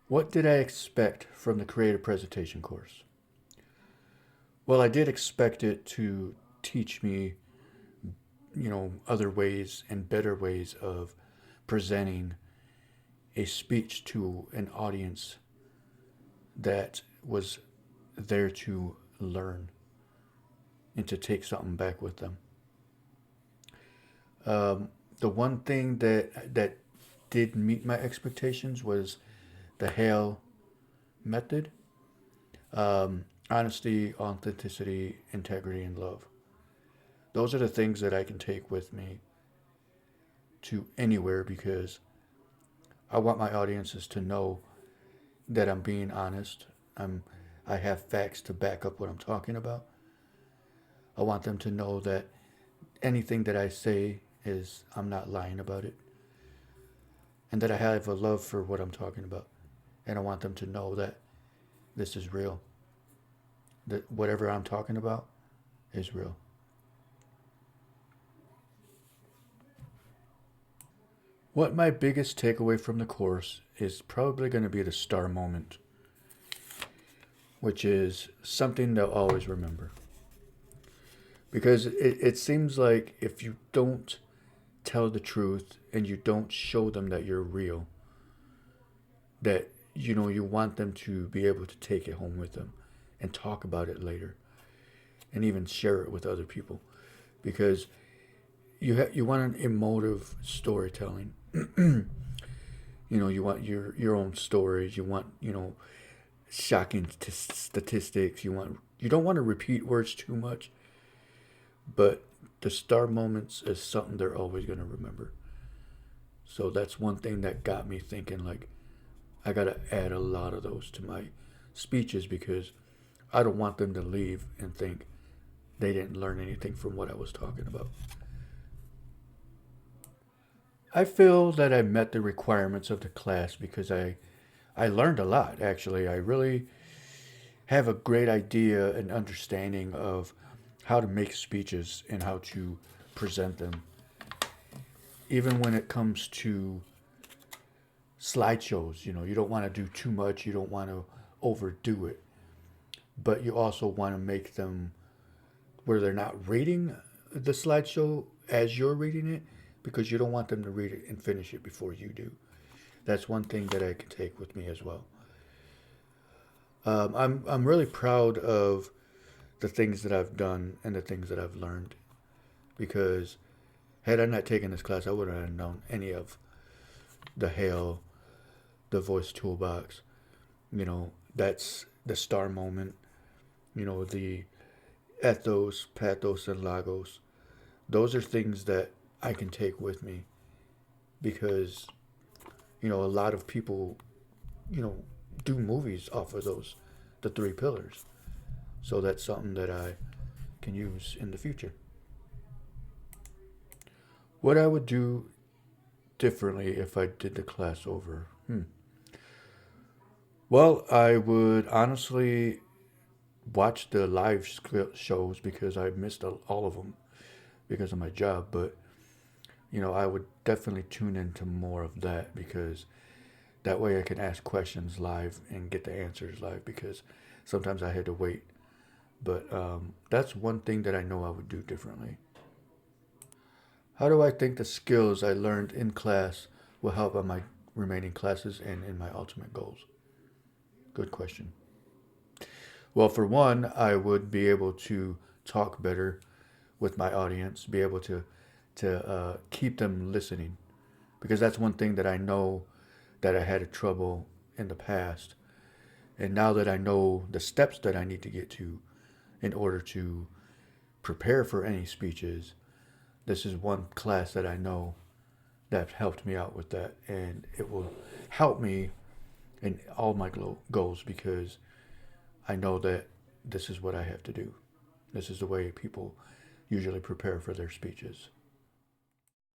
What did I expect from the creative presentation course? Well, I did expect it to teach me, other ways and better ways of presenting a speech to an audience that was there to learn and to take something back with them. The one thing that did meet my expectations was the Hale method: honesty, authenticity, integrity, and love. Those are the things that I can take with me to anywhere because I want my audiences to know that I'm being honest. I have facts to back up what I'm talking about. I want them to know that anything that I say is I'm not lying about it, and that I have a love for what I'm talking about. And I want them to know that this is real. That whatever I'm talking about is real. What my biggest takeaway from the course is probably going to be the star moment, which is something they'll always remember. Because it seems like if you don't tell the truth and you don't show them that you're real, that you want them to be able to take it home with them and talk about it later and even share it with other people because you want an emotive storytelling. You want your own stories. You want shocking statistics. You don't want to repeat words too much, but the star moments is something they're always going to remember. So that's one thing that got me thinking, like, I got to add a lot of those to my speeches because I don't want them to leave and think they didn't learn anything from what I was talking about. I feel that I met the requirements of the class because I learned a lot, actually. I really have a great idea and understanding of how to make speeches and how to present them. Even when it comes to slideshows, you don't want to do too much, you don't want to overdo it, but you also want to make them where they're not reading the slideshow as you're reading it because you don't want them to read it and finish it before you do. That's one thing that I can take with me as well. I'm really proud of the things that I've done and the things that I've learned because had I not taken this class, I wouldn't have known any of the Hale, the voice toolbox. That's the star moment. The ethos, pathos, and logos. Those are things that I can take with me because a lot of people you know do movies off of the three pillars. So that's something that I can use in the future. What I would do differently if I did the class over. Well, I would honestly watch the live shows because I missed all of them because of my job. But I would definitely tune into more of that because that way I can ask questions live and get the answers live because sometimes I had to wait. But that's one thing that I know I would do differently. How do I think the skills I learned in class will help on my remaining classes and in my ultimate goals? Good question. Well, for one, I would be able to talk better with my audience, be able to keep them listening, because that's one thing that I know that I had trouble in the past, and now that I know the steps that I need to get to in order to prepare for any speeches, this is one class that I know that helped me out with that, and it will help me in all my goals because I know that this is what I have to do. This is the way people usually prepare for their speeches.